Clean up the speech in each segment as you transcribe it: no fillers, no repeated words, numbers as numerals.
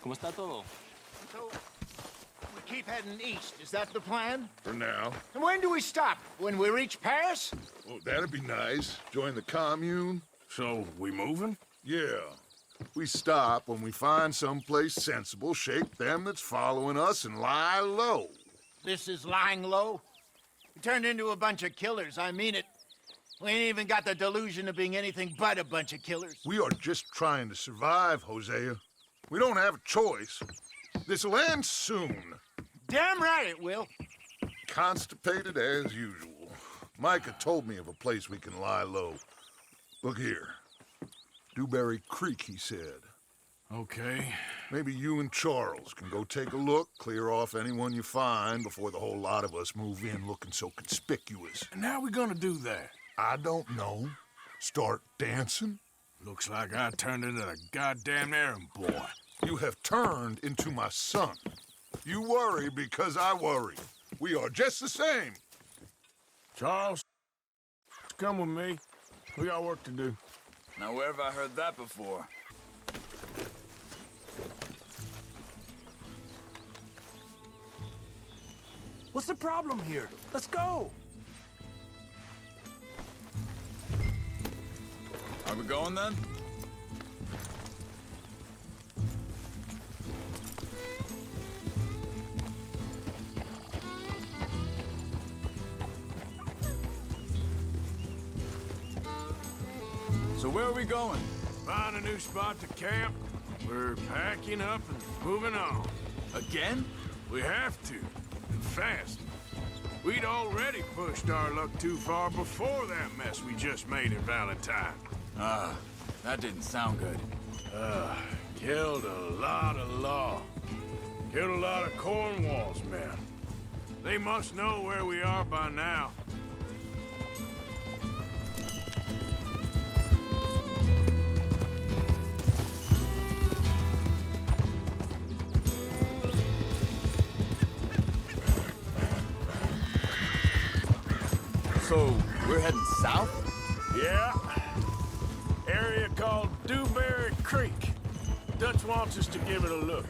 ¿Cómo está todo? So, we keep heading east. Is that the plan? For now. And when do we stop? When we reach Paris? Oh, that'd be nice. Join the commune. So, we moving? Yeah. We stop when we find someplace sensible, shake them that's following us, and lie low. This is lying low? We turned into a bunch of killers, I mean it. We ain't even got the delusion of being anything but a bunch of killers. We are just trying to survive, Hosea. We don't have a choice. This'll end soon. Damn right it will. Constipated as usual. Micah told me of a place we can lie low. Look here. Dewberry Creek, he said. Okay. Maybe you and Charles can go take a look, clear off anyone you find before the whole lot of us move in looking so conspicuous. And how we gonna do that? I don't know. Start dancing? Looks like I turned into a goddamn errand boy. You have turned into my son. You worry because I worry. We are just the same. Charles, come with me. We got work to do. Now, where have I heard that before? What's the problem here? Let's go. Are we going then? So where are we going? Find a new spot to camp. We're packing up and moving on. Again? We have to, and fast. We'd already pushed our luck too far before that mess we just made at Valentine. That didn't sound good. Killed a lot of law. Killed a lot of Cornwall's men. They must know where we are by now. So, we're heading south? Yeah. Area called Dewberry Creek. Dutch wants us to give it a look.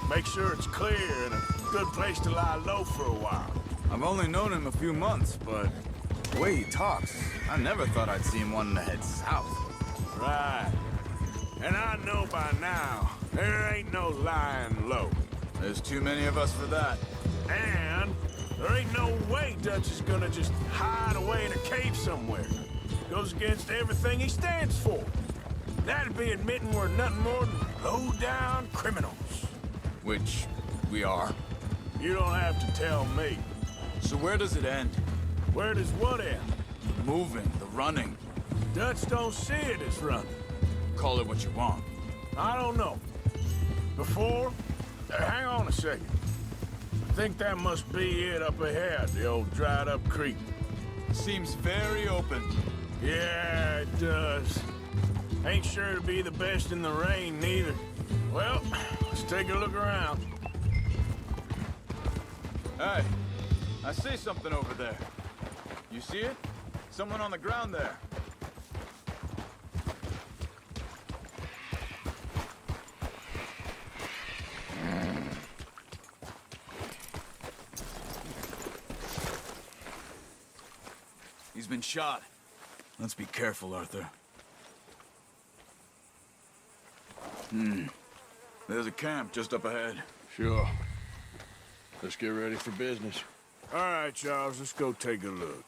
Make sure it's clear and a good place to lie low for a while. I've only known him a few months, but the way he talks, I never thought I'd see him wanting to head south. Right. And I know by now, there ain't no lying low. There's too many of us for that. And there ain't no way Dutch is gonna just hide away in a cave somewhere. Goes against everything he stands for. That'd be admitting we're nothing more than low-down criminals. Which we are. You don't have to tell me. So where does it end? Where does what end? The moving, the running. Dutch don't see it as running. Call it what you want. I don't know. Before? Hang on a second. I think that must be it up ahead, the old dried-up creek. Seems very open. Yeah, it does. Ain't sure to be the best in the rain, neither. Well, let's take a look around. Hey, I see something over there. You see it? Someone on the ground there. He's been shot. Let's be careful, Arthur. There's a camp just up ahead. Sure. Let's get ready for business. All right, Charles, let's go take a look.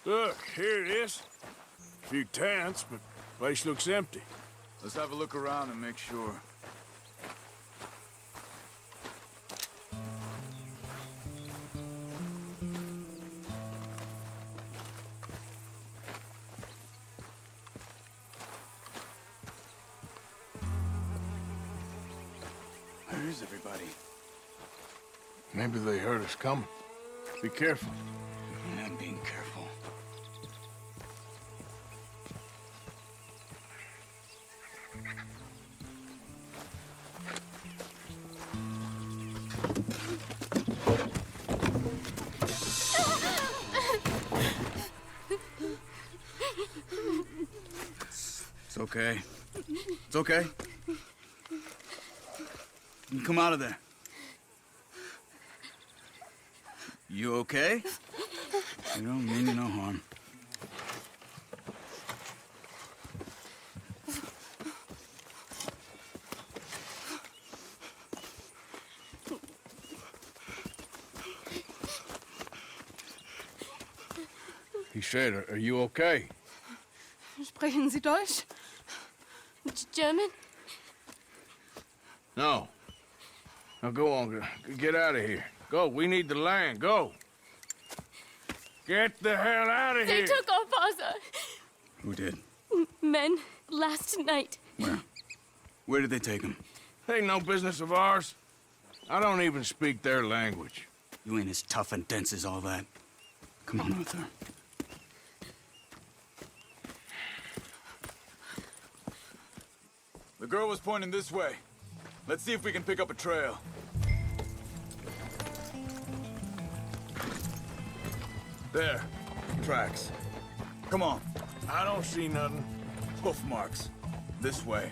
Look, here it is. A few tents, but the place looks empty. Let's have a look around and make sure. Where is everybody? Maybe they heard us coming. Be careful. I'm being careful. okay. It's okay. You come out of there. You okay? You don't mean you no harm. He said, are you okay? Sprechen Sie Deutsch? German? No. Now go on, get out of here. Go, we need the land, go. Get the hell out of They here. took our father. Who did? Men, last night. Where? Where did they take him? Ain't no business of ours. I don't even speak their language. You ain't as tough and dense as all that. Come on, Arthur. The girl was pointing this way. Let's see if we can pick up a trail. There. Tracks. Come on. I don't see nothing. Hoof marks. This way.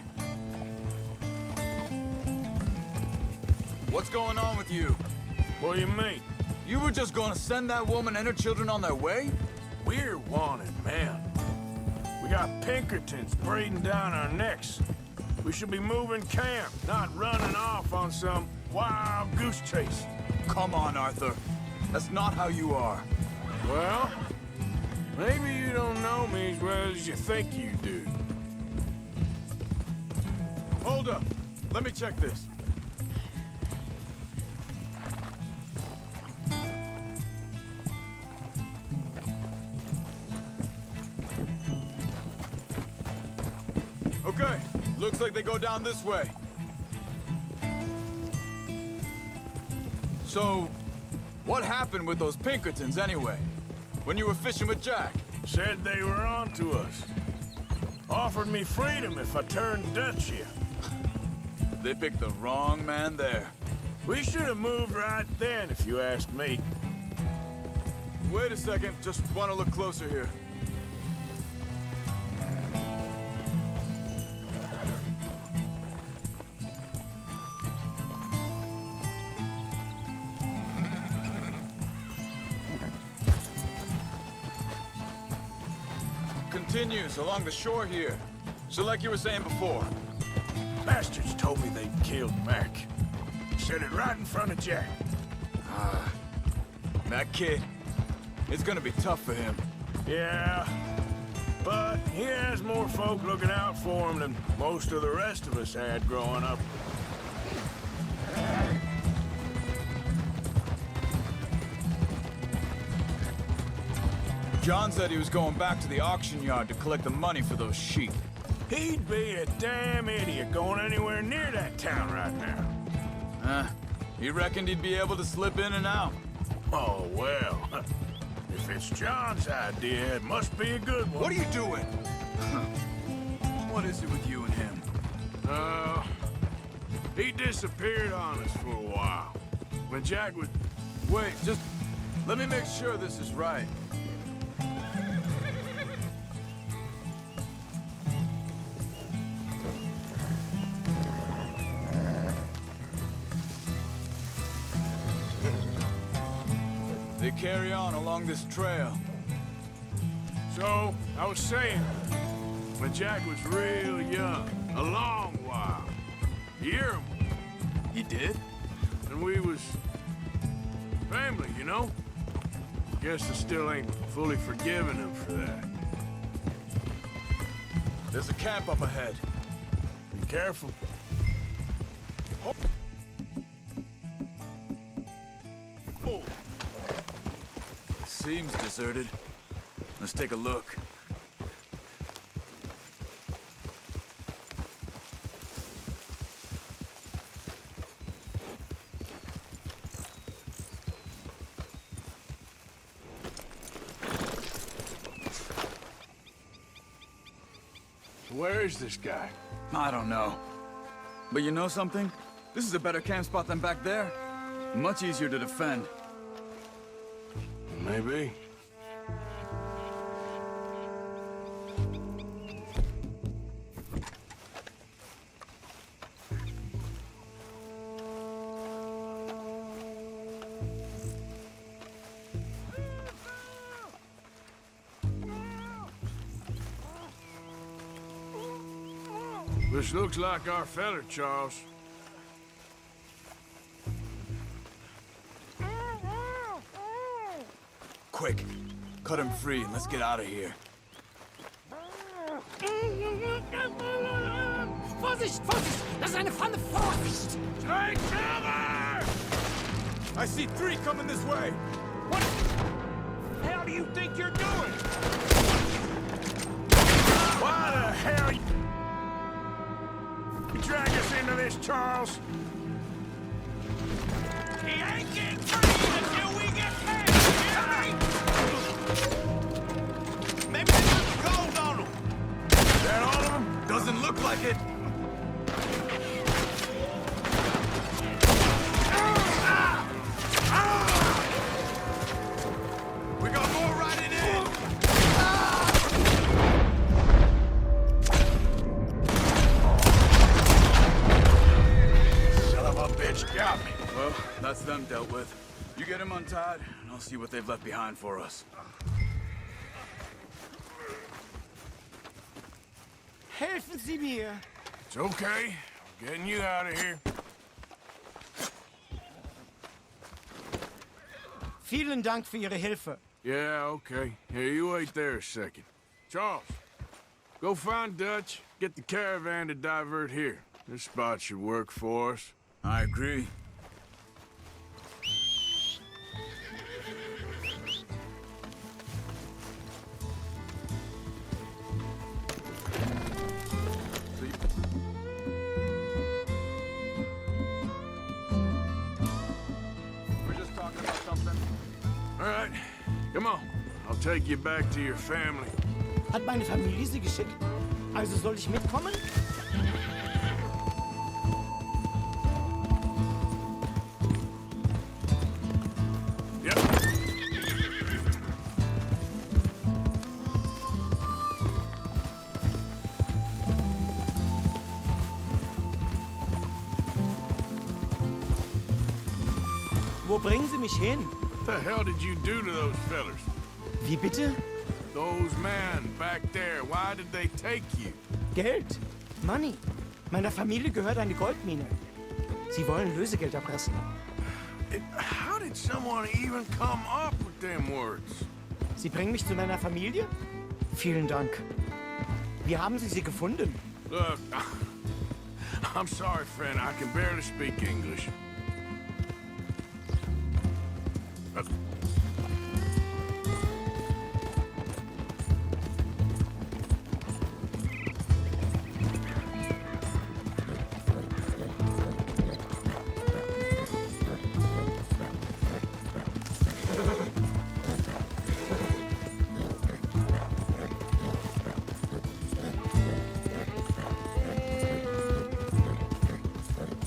What's going on with you? What do you mean? You were just gonna send that woman and her children on their way? We're wanted men. We got Pinkertons breathing down our necks. We should be moving camp, not running off on some wild goose chase. Come on, Arthur. That's not how you are. Well, maybe you don't know me as well as you think you do. Hold up. Let me check this. Okay, looks like they go down this way. So, what happened with those Pinkertons anyway? When you were fishing with Jack? Said they were on to us. Offered me freedom if I turned Dutch here. They picked the wrong man there. We should have moved right then, if you asked me. Wait a second, just want to look closer here. Continues along the shore here. So like you were saying before. Bastards told me they'd killed Mac. Said it right in front of Jack. That kid, it's gonna be tough for him. Yeah, but he has more folk looking out for him than most of the rest of us had growing up. John said he was going back to the auction yard to collect the money for those sheep. He'd be a damn idiot going anywhere near that town right now. He reckoned he'd be able to slip in and out. Oh, well. If it's John's idea, it must be a good one. What are you doing? What is it with you and him? He disappeared on us for a while. When Jack was... Wait, just let me make sure this is right. They carry on along this trail. So, I was saying, when Jack was real young, a long while, you hear him, You did? and we was family, you know? Guess I still ain't fully forgiven him for that. There's a camp up ahead. Be careful. Oh. Seems deserted. Let's take a look. Where is this guy? I don't know. But you know something? This is a better camp spot than back there. Much easier to defend. Maybe. This looks like our feller, Charles. Quick, cut him free and let's get out of here. Vorsicht, Vorsicht! Das ist eine Pfanne! Vorsicht! Take cover! I see 3 coming this way. What the hell do you think you're doing? Why the hell you drag us into this, Charles? He ain't getting free until we get paid! Maybe they got the gold on him. Is that all of them? Doesn't look like it. We got more riding in. Son of a bitch got me. Well, that's them dealt with. You get him untied, and I'll see what they've left behind for us. Helfen Sie mir! It's okay. I'm getting you out of here. Vielen Dank für Ihre Hilfe. Yeah, okay. Here, you wait there a second. Charles, go find Dutch, get the caravan to divert here. This spot should work for us. I agree. We're just talking about something. All right, come on. I'll take you back to your family. Hat meine Familie Sie geschickt? Also soll ich mitkommen? Yep. Wo bringen Sie mich hin? What the hell did you do to those fellers? Wie bitte? Those men back there, why did they take you? Geld. Money. Meiner Familie gehört eine Goldmine. Sie wollen Lösegeld erpressen. How did someone even come up with them words? Sie bringen mich zu meiner Familie? Vielen Dank. Wie haben Sie sie gefunden? Look, I'm sorry, friend. I can barely speak English.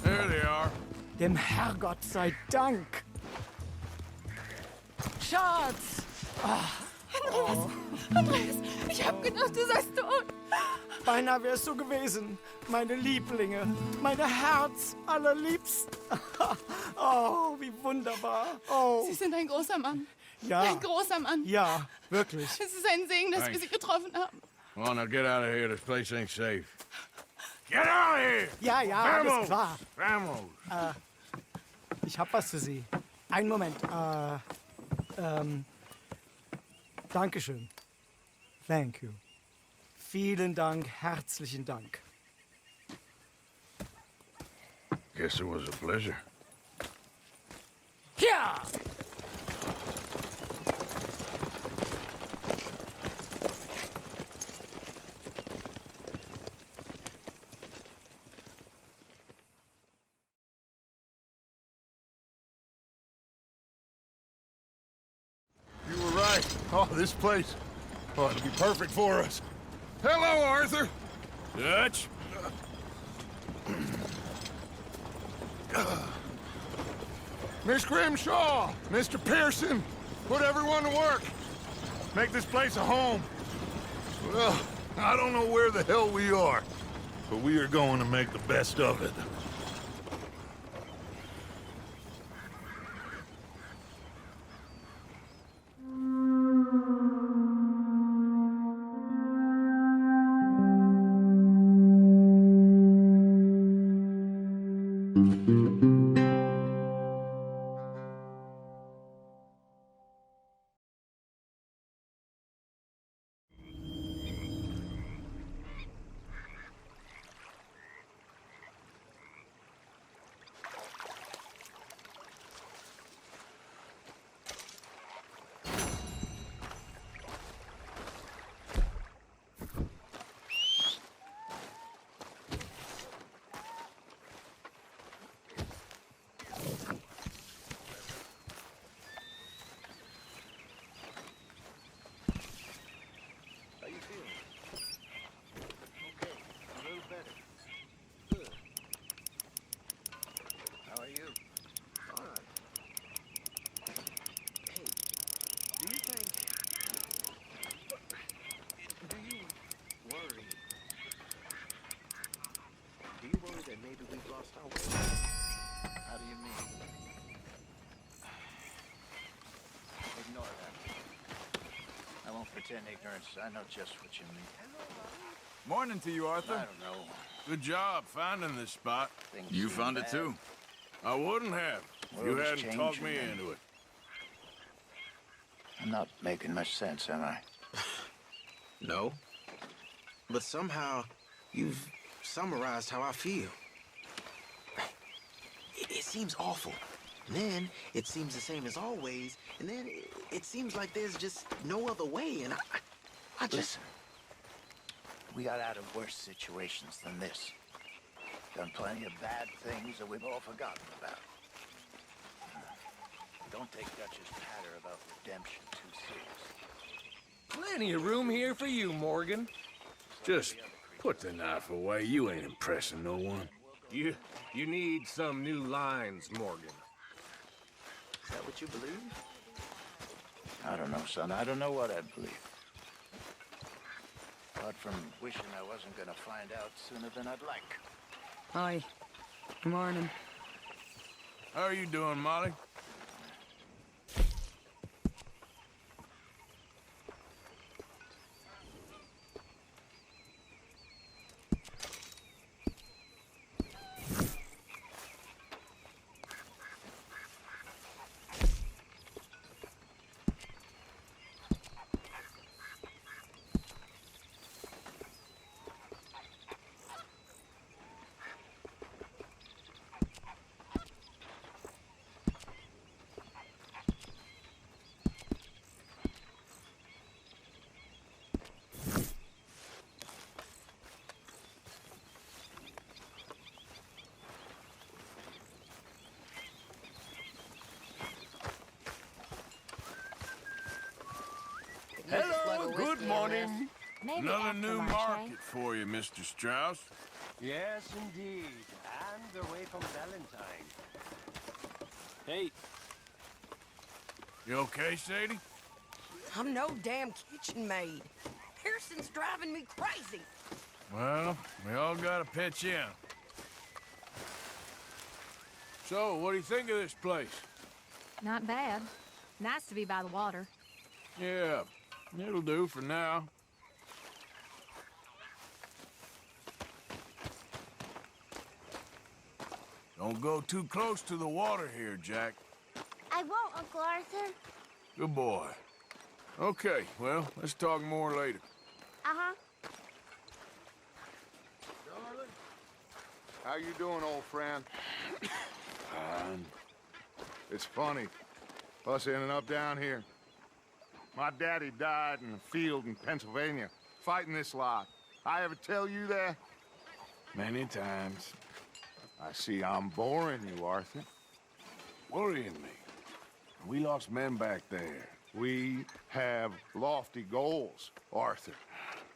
There they are. Dem Herrgott sei Dank. Schatz! Andreas, ich hab gedacht, du seist tot. Beinahe wär's so gewesen. Meine Lieblinge. Meine Herz allerliebsten. Oh, wie wunderbar. Oh, Sie sind ein großer Mann. ja. Ein großer Mann. Ja, wirklich. Es ist ein Segen, dass wir Sie getroffen haben. Come on, now get out of here. This place ain't safe. Get out of here! Ja, ja, alles klar. Vamos! Ich hab was für Sie. Einen Moment. Dankeschön. Thank you. Vielen Dank, herzlichen Dank. Guess it was a pleasure. Ja! You were right. Oh, this place. Oh, it'll be perfect for us. Hello, Arthur. Dutch? Miss Grimshaw, Mr. Pearson, put everyone to work. Make this place a home. Well, I don't know where the hell we are, but we are going to make the best of it. pretend ignorance. I know just what you mean. Morning to you, I Arthur. don't know. Good job finding this spot. Things You seem found it bad. too. I wouldn't have if you World is hadn't talked me changing, into it. I'm not making much sense, am I? No. But somehow, you've summarized how I feel. It seems awful. And then, it seems the same as always. And then, it seems like there's just no other way. And I just... Listen, we got out of worse situations than this. Done plenty of bad things that we've all forgotten about. Don't take Dutch's patter about redemption too seriously. Plenty of room here for you, Morgan. Just put the knife away. You ain't impressing no one. You need some new lines, Morgan. Is that what you believe? I don't know, son. I don't know what I believe. Apart from wishing I wasn't gonna find out sooner than I'd like. Hi. Morning. How are you doing, Molly? Hello, good morning. Another new market for you, Mr. Strauss. Yes, indeed. And away from Valentine. Hey, You okay, Sadie? I'm no damn kitchen maid. Pearson's driving me crazy. Well, we all gotta pitch in. So, what do you think of this place? Not bad. Nice to be by the water. Yeah, it'll do for now. Don't go too close to the water here, Jack. I won't, Uncle Arthur. Good boy. Okay, well, let's talk more later. Uh-huh. Darling, how you doing, old friend? Fine. It's funny, us ending up down here. My daddy died in a field in Pennsylvania, fighting this lot. I ever tell you that? Many times. I see I'm boring you, Arthur. Worrying me. We lost men back there. We have lofty goals, Arthur.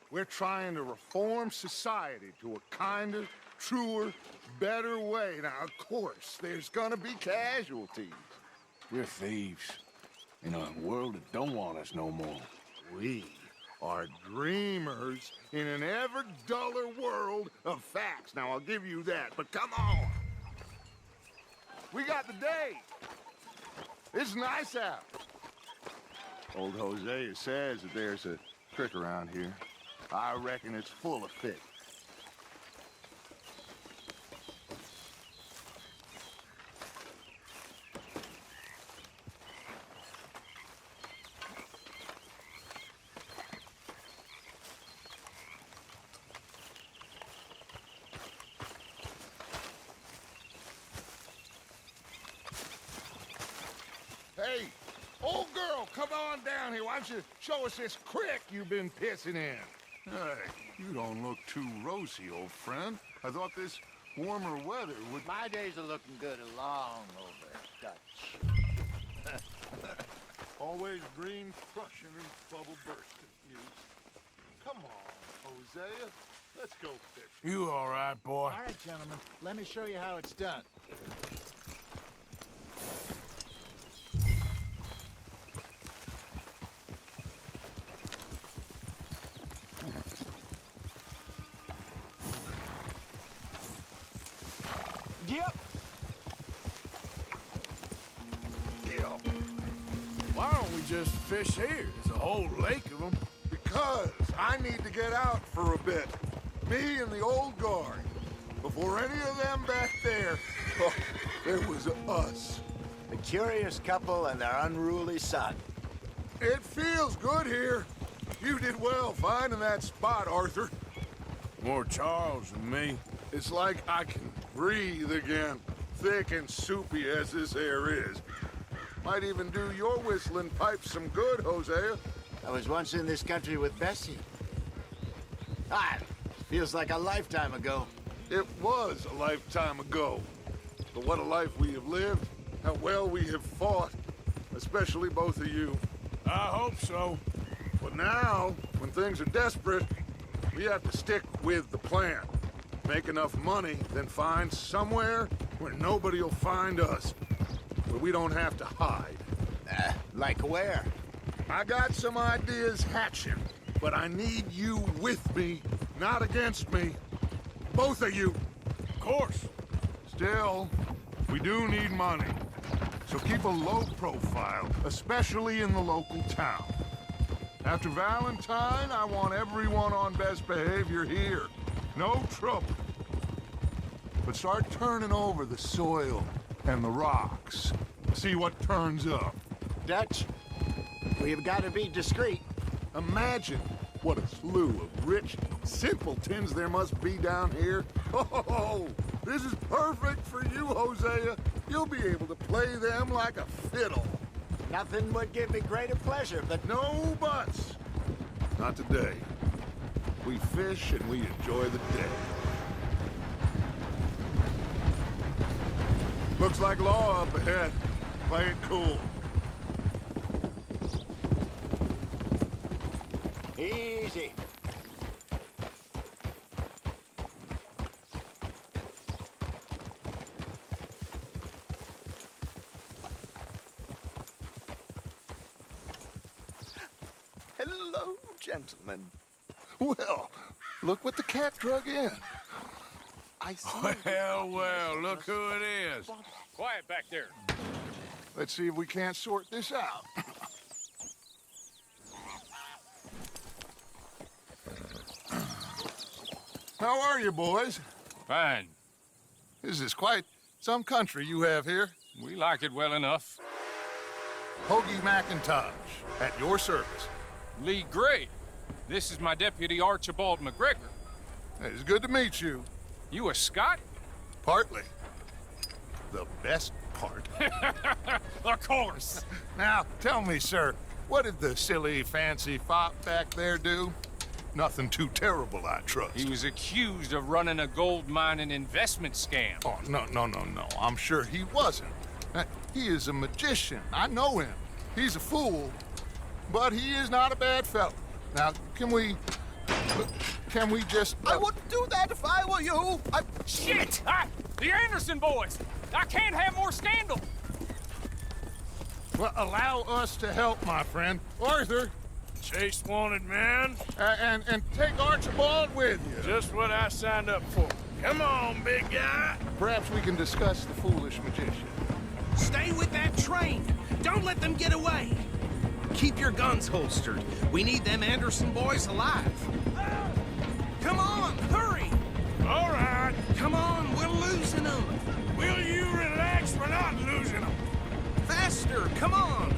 We're trying to reform society to a kinder, truer, better way. Now, of course, there's gonna be casualties. We're thieves. In a world that don't want us no more. We are dreamers in an ever duller world of facts. Now, I'll give you that, but come on. We got the day. It's nice out. Old Hosea says that there's a creek around here. I reckon it's full of fish. Hey, old girl, come on down here. Why don't you show us this creek you've been pissing in? Hey, you don't look too rosy, old friend. I thought this warmer weather would... My days are looking good along over, Dutch. Always green crushing and bubble bursting, you. Come on, Hosea. Let's go fishing. You all right, boy? All right, gentlemen. Let me show you how it's done. yep. Why don't we just fish here? There's a whole lake of them. Because I need to get out for a bit. Me and the old guard. Before any of them back there, oh, there was us. The curious couple and their unruly son. It feels good here. You did well finding that spot, Arthur. More Charles than me. It's like I can breathe again, thick and soupy as this air is. Might even do your whistling pipes some good, Hosea. I was once in this country with Bessie. Ah, feels like a lifetime ago. It was a lifetime ago. But what a life we have lived, how well we have fought, especially both of you. I hope so. But now, when things are desperate, we have to stick with the plan. Make enough money, then find somewhere where nobody will find us. Where we don't have to hide. Like where? I got some ideas hatching, but I need you with me, not against me. Both of you. Of course. Still, we do need money. So keep a low profile, especially in the local town. After Valentine, I want everyone on best behavior here. No trouble. But start turning over the soil and the rocks. See what turns up. Dutch, we've got to be discreet. Imagine what a slew of rich simpletons there must be down here. Oh, this is perfect for you, Hosea. You'll be able to play them like a fiddle. Nothing would give me greater pleasure, but No buts. Not today. We fish and we enjoy the day. Looks like law up ahead. Play it cool. easy. Hello, gentlemen. Well, look what the cat drug in. I see. Well, look who it is. Quiet back there. Let's see if we can't sort this out. How are you, boys? Fine. This is quite some country you have here. We like it well enough. Hoagie McIntosh, at your service. Lee Gray. This is my deputy, Archibald McGregor. It's good to meet you. You a Scot? Partly. The best part. Of course. Now, tell me, sir, what did the silly, fancy fop back there do? Nothing too terrible, I trust. He was accused of running a gold mining investment scam. Oh, no. I'm sure he wasn't. He is a magician. I know him. He's a fool, but he is not a bad fellow. Now, can we just... I wouldn't do that if I were you. Shit! The Anderson boys! I can't have more scandal! Well, allow us to help, my friend. Arthur, Chase wanted man. and take Archibald with you. Just what I signed up for. Come on, big guy. Perhaps we can discuss the foolish magician. Stay with that train. Don't let them get away. Keep your guns holstered. We need them Anderson boys alive. Come on, hurry! All right. Come on, we're losing them. Will you relax? We're not losing them. Faster, come on.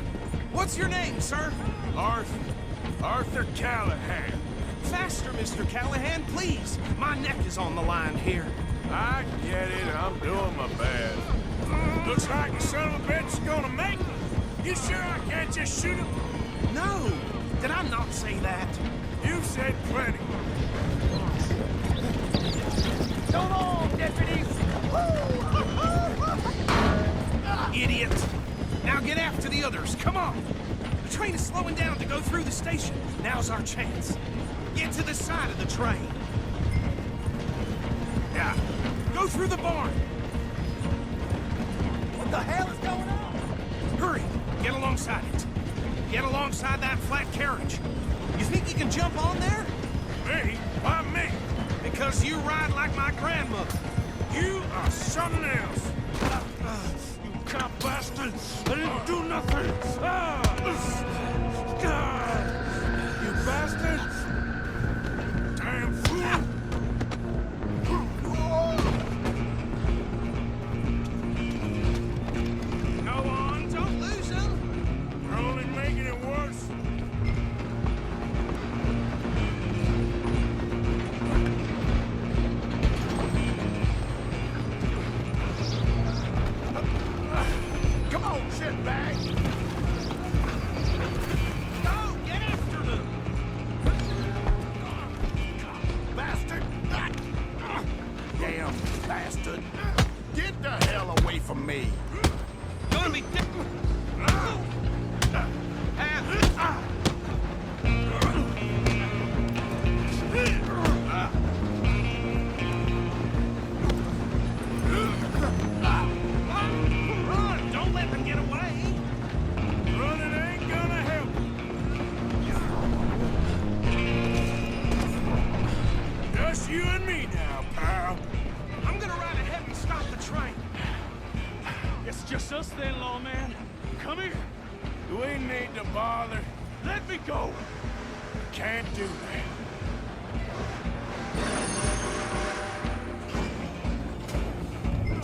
What's your name, sir? Arthur Callahan. Faster, Mr. Callahan, please. My neck is on the line here. I get it. I'm doing my best. Looks like the son of a bitch is gonna make it. You sure I can't just shoot him? No, did I not say that? You've said plenty. Come on, deputies. Idiot. Now get after the others, come on. The train is slowing down to go through the station. Now's our chance. Get to the side of the train. Yeah, go through the barn. What the hell is going on? Hurry, get alongside it. Get alongside that flat carriage. You think you can jump on there? Me? Why me? Because you ride like my grandmother. You are something else. You cop bastard! I didn't do nothing! You bastard! scumbag! Go! Get after them! Bastard! Damn bastard! Get the hell away from me! Gonna be Run! Don't let them get away! Running ain't gonna help. Just you and me now, pal. I'm gonna ride ahead and stop the train. It's just us then, lawman. Come here. We need to bother. Let me go. Can't do that.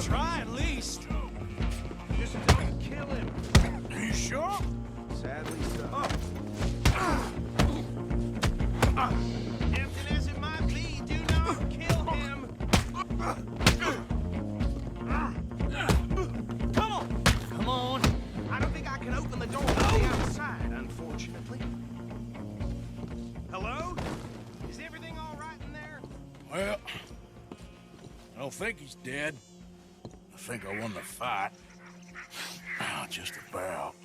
Try at least. Just don't kill him. You sure? Sadly so. Tempting as it might be, do not kill him. Come on. Come on. I don't think I can open the door from the outside, unfortunately. Hello? Is everything all right in there? Well, I don't think he's dead. I think I won the fight. Oh, just about.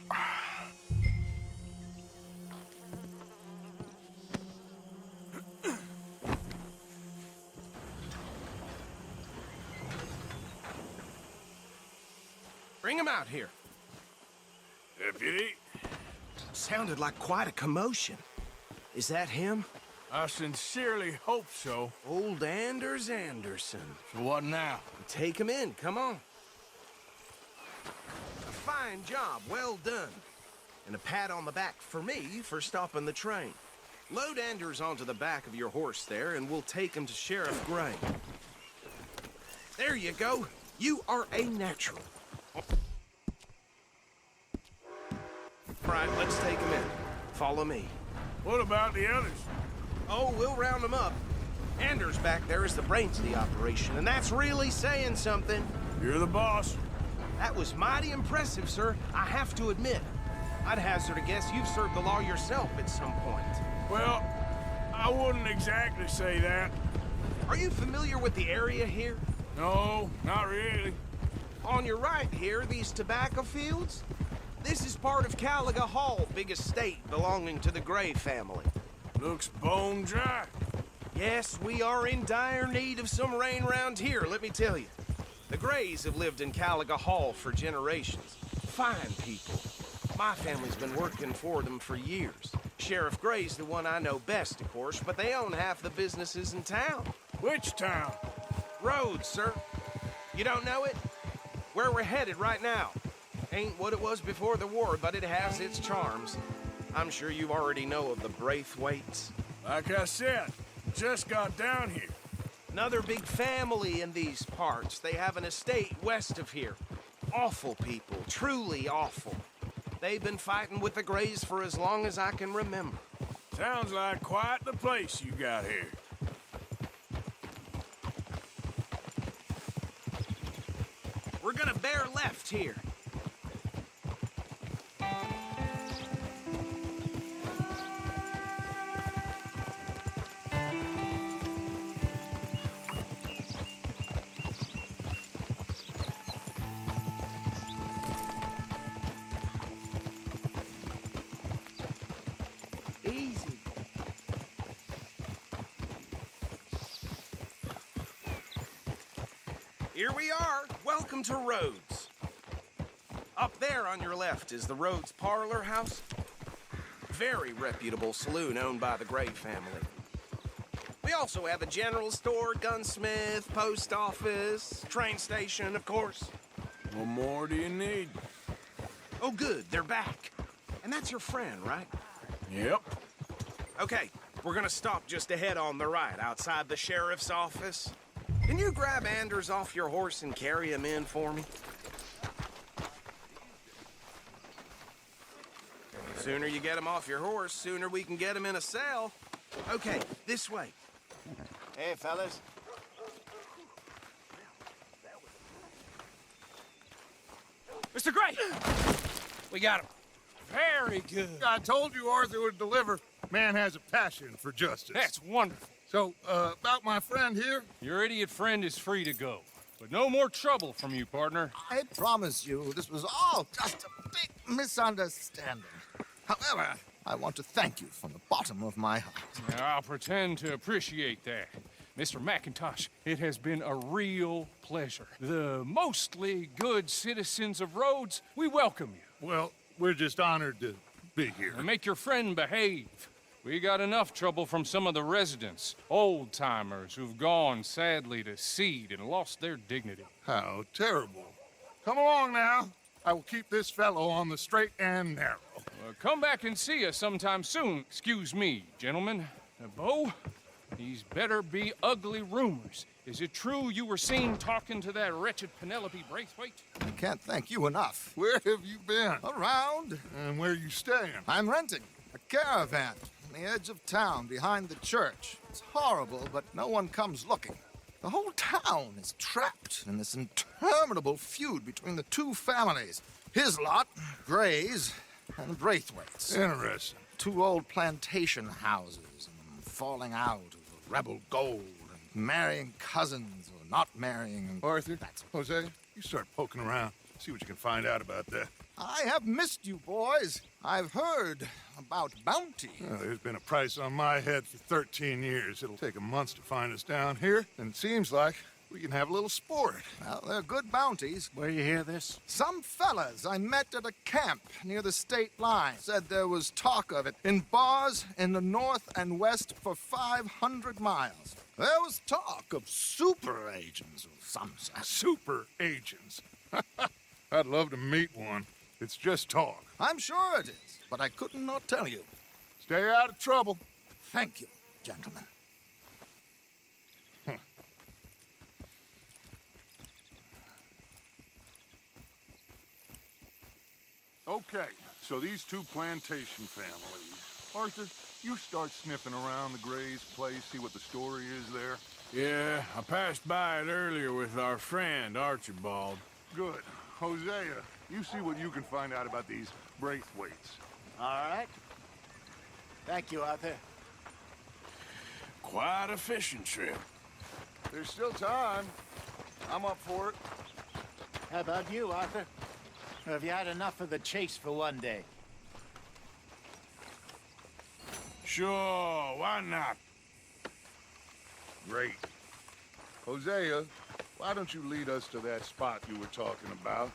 Bring him out here. Deputy, Sounded like quite a commotion. Is that him? I sincerely hope so. Old Anders Anderson. So what now? Take him in, come on. A fine job, well done. And a pat on the back for me for stopping the train. Load Anders onto the back of your horse there, and we'll take him to Sheriff Gray. There you go. You are a natural. Right, let's take him in. Follow me. What about the others? Oh, we'll round them up. Anders back there is the brains of the operation, and that's really saying something. You're the boss. That was mighty impressive, sir. I have to admit. I'd hazard a guess you've served the law yourself at some point. Well, I wouldn't exactly say that. Are you familiar with the area here? No, not really. On your right here, these tobacco fields? This is part of Caliga Hall, big estate belonging to the Gray family. Looks bone dry. Yes, we are in dire need of some rain round here, let me tell you. The Grays have lived in Caliga Hall for generations. Fine people. My family's been working for them for years. Sheriff Gray's the one I know best, of course, but they own half the businesses in town. Which town? Rhodes, sir. You don't know it? Where we're headed right now. Ain't what it was before the war, but it has its charms. I'm sure you already know of the Braithwaites. Like I said, just got down here. Another big family in these parts. They have an estate west of here. Awful people, truly awful. They've been fighting with the Grays for as long as I can remember. Sounds like quite the place you got here. We're gonna bear left here. Easy. Here we are. Welcome to Rhodes. Up there on your left is the Rhodes Parlor House. Very reputable saloon owned by the Gray family. We also have a general store, gunsmith, post office, train station, of course. What more do you need? Oh, good. They're back. And that's your friend, right? Yep. Okay, we're gonna stop just ahead on the right, outside the sheriff's office. Can you grab Anders off your horse and carry him in for me? Sooner you get him off your horse, sooner we can get him in a cell. Okay, this way. Hey, fellas. Mr. Gray! We got him. Very good. I told you Arthur would deliver. Man has a passion for justice. That's wonderful. So, about my friend here? Your idiot friend is free to go. But no more trouble from you, partner. I promise you, this was all just a big misunderstanding. However, I want to thank you from the bottom of my heart. Now, I'll pretend to appreciate that. Mr. McIntosh, it has been a real pleasure. The mostly good citizens of Rhodes, we welcome you. Well, we're just honored to be here. And make your friend behave. We got enough trouble from some of the residents, old-timers who've gone, sadly, to seed and lost their dignity. How terrible. Come along now. I will keep this fellow on the straight and narrow. Come back and see us sometime soon. Excuse me, gentlemen. Bo, these better be ugly rumors. Is it true you were seen talking to that wretched Penelope Braithwaite? I can't thank you enough. Where have you been? Around. And where are you staying? I'm renting a caravan on the edge of town behind the church. It's horrible, but no one comes looking. The whole town is trapped in this interminable feud between the two families. His lot, Gray's, and Braithwaite's. Interesting. Two old plantation houses, and falling out over rebel gold, and marrying cousins or not marrying. And Arthur, Hosea, you start poking around. See what you can find out about that. I have missed you, boys. I've heard about bounty. Well, there's been a price on my head for 13 years. It'll take a month to find us down here, and it seems like we can have a little sport. Well, they're good bounties. Where you hear this? Some fellas I met at a camp near the state line said there was talk of it in bars in the north and west for 500 miles. There was talk of super agents of some sort. Super agents? I'd love to meet one. It's just talk. I'm sure it is, but I couldn't not tell you. Stay out of trouble. Thank you, gentlemen. Okay, so these two plantation families. Arthur, you start sniffing around the Gray's place, see what the story is there. Yeah, I passed by it earlier with our friend, Archibald. Good. Hosea, you see what you can find out about these Braithwaites. All right. Thank you, Arthur. Quite a fishing trip. There's still time. I'm up for it. How about you, Arthur? Or have you had enough of the chase for one day? Sure, why not? Great. Hosea, why don't you lead us to that spot you were talking about?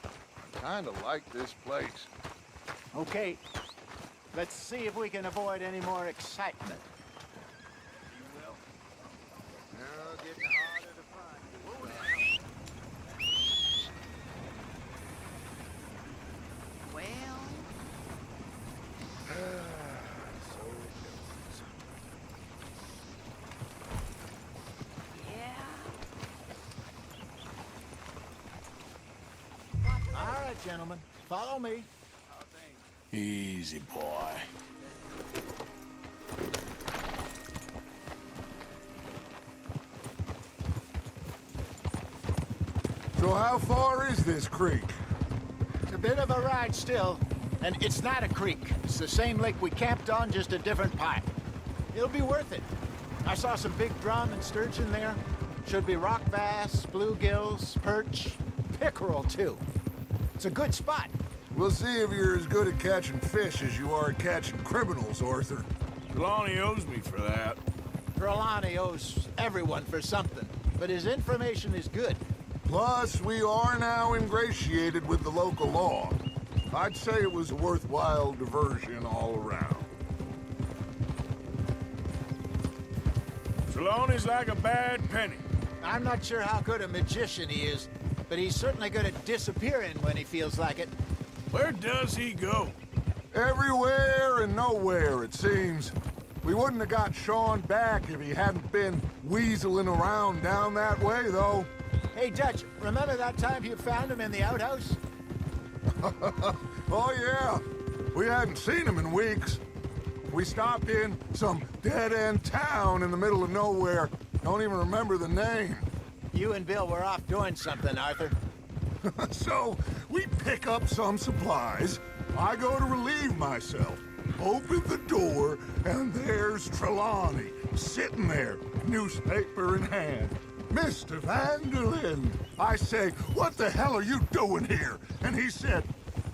I kind of like this place. Okay. Let's see if we can avoid any more excitement. You will. No, getting harder to find. Well, All right, gentlemen. Follow me. Easy, boy. So how far is this creek? It's a bit of a ride still, and it's not a creek. It's the same lake we camped on, just a different pipe. It'll be worth it. I saw some big drum and sturgeon there. Should be rock bass, bluegills, perch, pickerel, too. It's a good spot. We'll see if you're as good at catching fish as you are at catching criminals, Arthur. Trelawney owes me for that. Trelawney owes everyone for something, but his information is good. Plus, we are now ingratiated with the local law. I'd say it was a worthwhile diversion all around. Trelawney's like a bad penny. I'm not sure how good a magician he is, but he's certainly good at disappearing when he feels like it. Where does he go? Everywhere and nowhere, it seems. We wouldn't have got Sean back if he hadn't been weaseling around down that way, though. Hey, Dutch, remember that time you found him in the outhouse? Oh, yeah. We hadn't seen him in weeks. We stopped in some dead-end town in the middle of nowhere. Don't even remember the name. You and Bill were off doing something, Arthur. So, We pick up some supplies. I go to relieve myself. Open the door, and there's Trelawney, sitting there, newspaper in hand. Mr. Van der Linde. I say, what the hell are you doing here? And he said,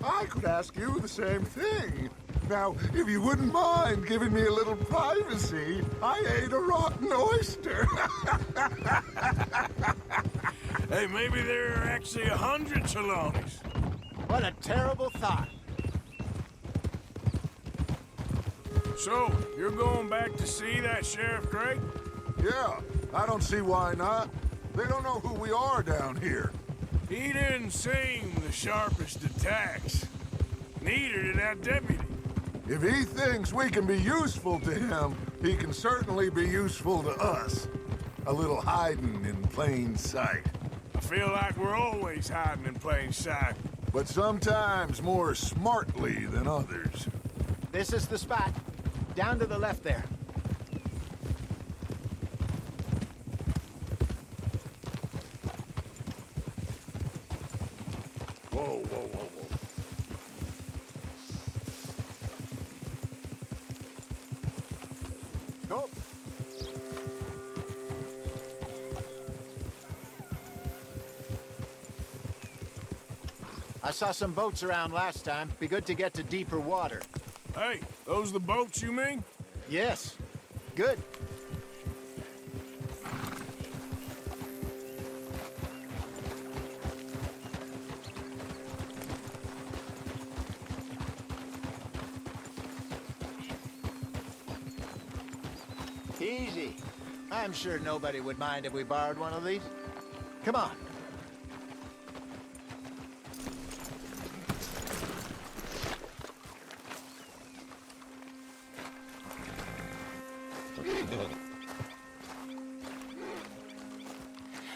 I could ask you the same thing. Now, if you wouldn't mind giving me a little privacy, I ate a rotten oyster. Hey, maybe there are actually 100 Trelawneys. What a terrible thought. So, you're going back to see that Sheriff Gray? Yeah, I don't see why not. They don't know who we are down here. He didn't seem the sharpest attacks. Neither did that deputy. If he thinks we can be useful to him, he can certainly be useful to us. A little hiding in plain sight. I feel like we're always hiding in plain sight. But sometimes more smartly than others. This is the spot. Down to the left there. Whoa, whoa, whoa, whoa. Go. I saw some boats around last time. Be good to get to deeper water. Hey, those the boats you mean? Yes. Good. Easy. I'm sure nobody would mind if we borrowed one of these. Come on.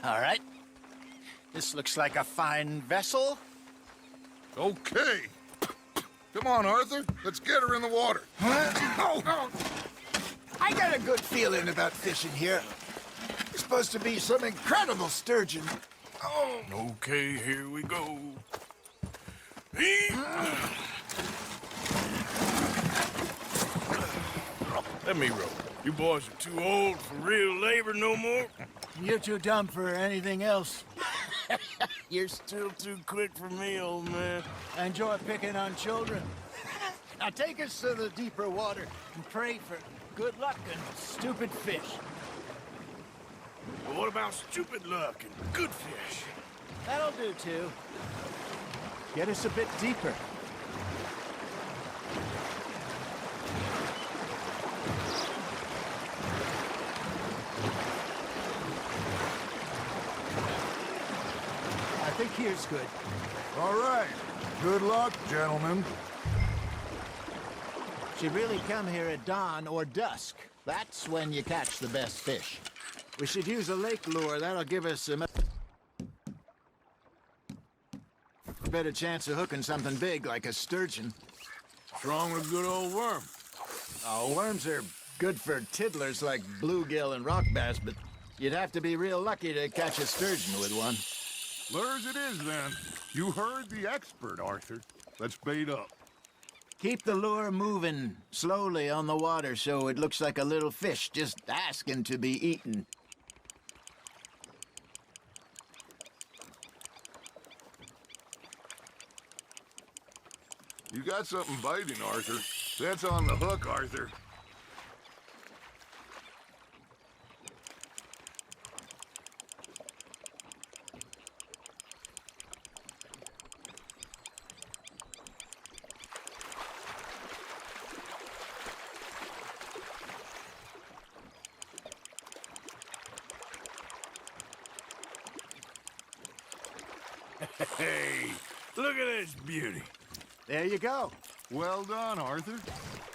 All right. This looks like a fine vessel. Okay. Come on, Arthur. Let's get her in the water. Oh. I got a good feeling about fishing here. It's supposed to be some incredible sturgeon. Oh. Okay, here we go. Let me row. You boys are too old for real labor no more. You're too dumb for anything else. You're still too quick for me, old man. I enjoy picking on children. Now take us to the deeper water and pray for good luck and stupid fish. But what about stupid luck and good fish? That'll do, too. Get us a bit deeper. I think here's good. All right. Good luck, gentlemen. Should really come here at dawn or dusk. That's when you catch the best fish. We should use a lake lure. That'll give us a better chance of hooking something big like a sturgeon. What's wrong with good old worm? Oh, worms are good for tiddlers like bluegill and rock bass, but you'd have to be real lucky to catch a sturgeon with one. Lures it is, then. You heard the expert, Arthur. Let's bait up. Keep the lure moving slowly on the water so it looks like a little fish just asking to be eaten. You got something biting, Arthur. That's on the hook, Arthur. Hey, look at this beauty. There you go. Well done, Arthur.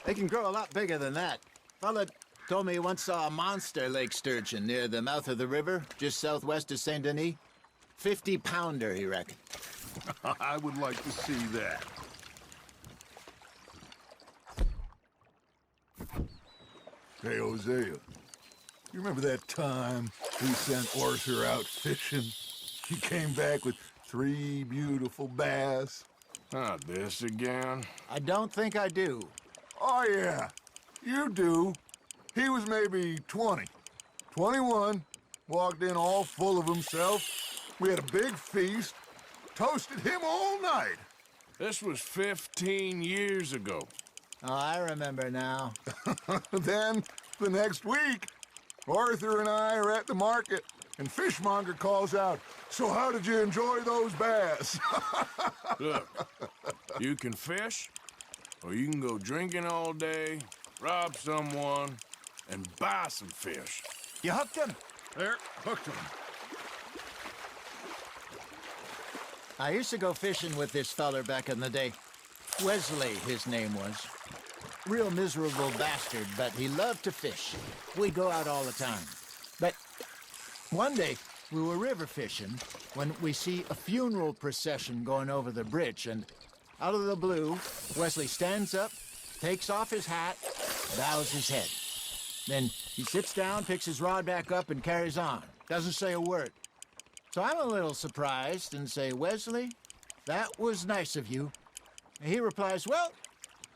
They can grow a lot bigger than that. Fella told me he once saw a monster lake sturgeon near the mouth of the river, just southwest of Saint Denis. 50-pounder, he reckoned. I would like to see that. Hey, Hosea. You remember that time we sent Arthur out fishing? He came back with 3 beautiful bass. Not this again. I don't think I do. Oh, yeah, you do. He was maybe 20, 21, walked in all full of himself. We had a big feast, toasted him all night. This was 15 years ago. Oh, I remember now. Then, the next week, Arthur and I are at the market, and Fishmonger calls out, "So how did you enjoy those bass?" Look, you can fish, or you can go drinking all day, rob someone, and buy some fish. You hooked him? There, hooked him. I used to go fishing with this feller back in the day. Wesley, his name was. Real miserable bastard, but he loved to fish. We'd go out all the time. But one day, we were river fishing when we see a funeral procession going over the bridge, and out of the blue, Wesley stands up, takes off his hat, bows his head. Then he sits down, picks his rod back up, and carries on. Doesn't say a word. So I'm a little surprised and say, "Wesley, that was nice of you." And he replies, "Well,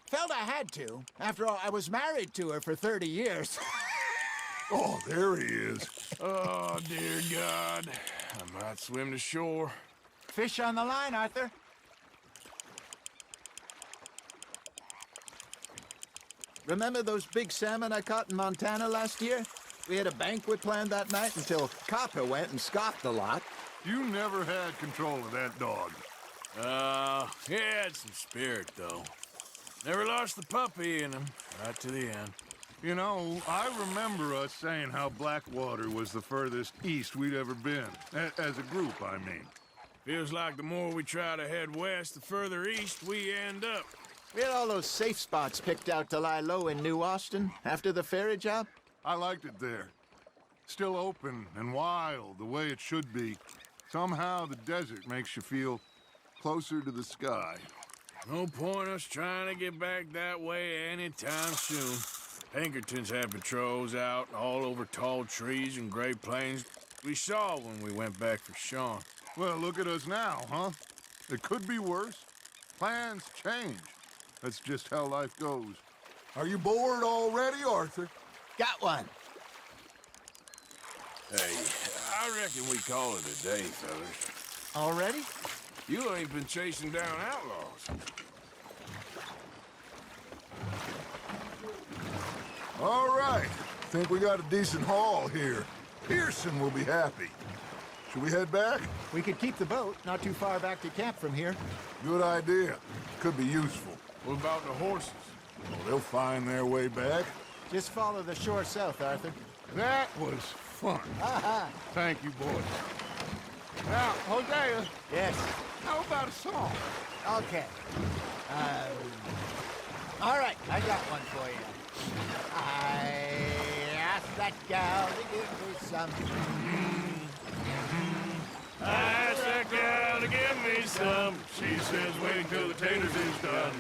felt I had to. After all, I was married to her for 30 years. Oh, there he is. Oh, dear God. I might swim to shore. Fish on the line, Arthur. Remember those big salmon I caught in Montana last year? We had a banquet planned that night until Copper went and scoffed a lot. You never had control of that dog. He had some spirit, though. Never lost the puppy in him, right to the end. You know, I remember us saying how Blackwater was the furthest east we'd ever been. As a group, I mean. Feels like the more we try to head west, the further east we end up. We had all those safe spots picked out to lie low in New Austin after the ferry job. I liked it there. Still open and wild, the way it should be. Somehow the desert makes you feel closer to the sky. No point us trying to get back that way anytime soon. Pinkertons had patrols out all over tall trees and Great Plains. We saw when we went back for Sean. Well, look at us now, huh? It could be worse. Plans change. That's just how life goes. Are you bored already, Arthur? Got one. Hey, I reckon we call it a day, fellas. Already? You ain't been chasing down outlaws. All right. Think we got a decent haul here. Pearson will be happy. Should we head back? We could keep the boat not too far back to camp from here. Good idea. Could be useful. What about the horses? Well, they'll find their way back. Just follow the shore south, Arthur. That was fun. Thank you, boys. Now, Hosea. Yes. How about a song? Okay. All right, I got one for you. I asked that gal to give me some. I asked that gal to give me some. She says wait till the taters is done.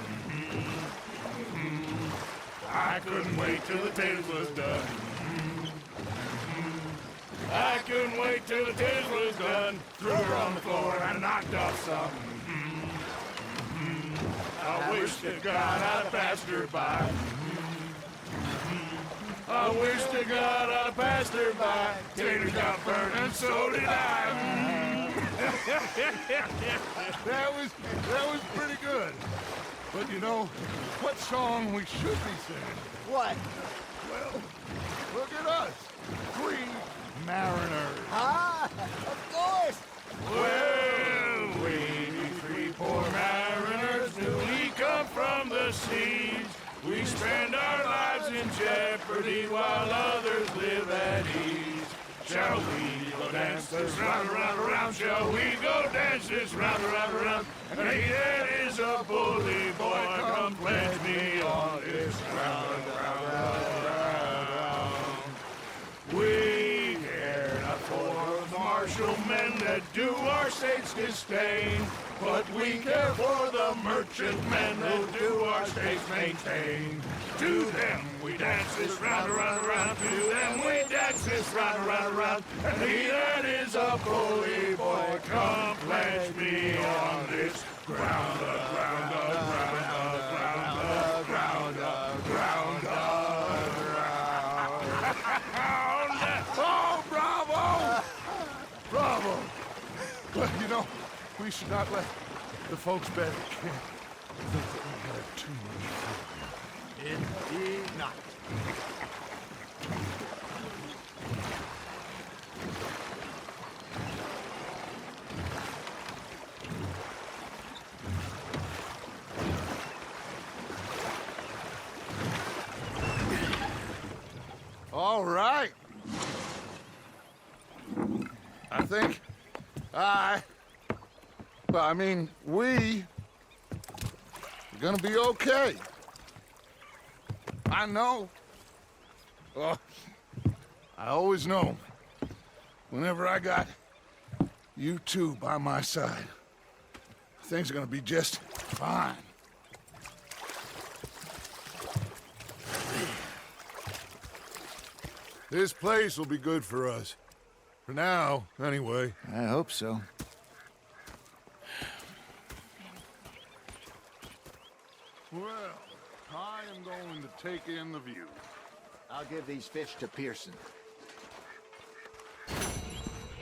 I couldn't wait till the taters was done. I couldn't wait till the taters was done. Threw her on the floor and knocked off some. I wish to God I'd passed her by. I wish to God I'd passed her by. Taters got burned and so did I. That was pretty good. But you know, what song we should be singing? What? Well, look at us. 3 mariners. Ah, of course. Well, we 3 poor mariners newly come from the seas. We spend our lives in jeopardy while others live at ease. Shall we go dance this round, around, around? Shall we go dance this round, around, around? And he that is a bully boy, come pledge me on this round, round, round, round. We care not for martial men that do our state's disdain. but we care for the merchantmen who do our states maintain. To them we dance this round, around, around. To them we dance this round, around, around. And he that is a bully boy, come pledge me on this ground, the ground, the ground, the ground, the ground, the ground, the ground. Oh, bravo! Bravo! Well, you know, we should not let the folks back at camp think that we had too much fun. Indeed not. All right. I think we are gonna be okay. I know. Oh, I always know. Whenever I got you two by my side, things are gonna be just fine. This place will be good for us. For now, anyway. I hope so. Well, I am going to take in the view. I'll give these fish to Pearson.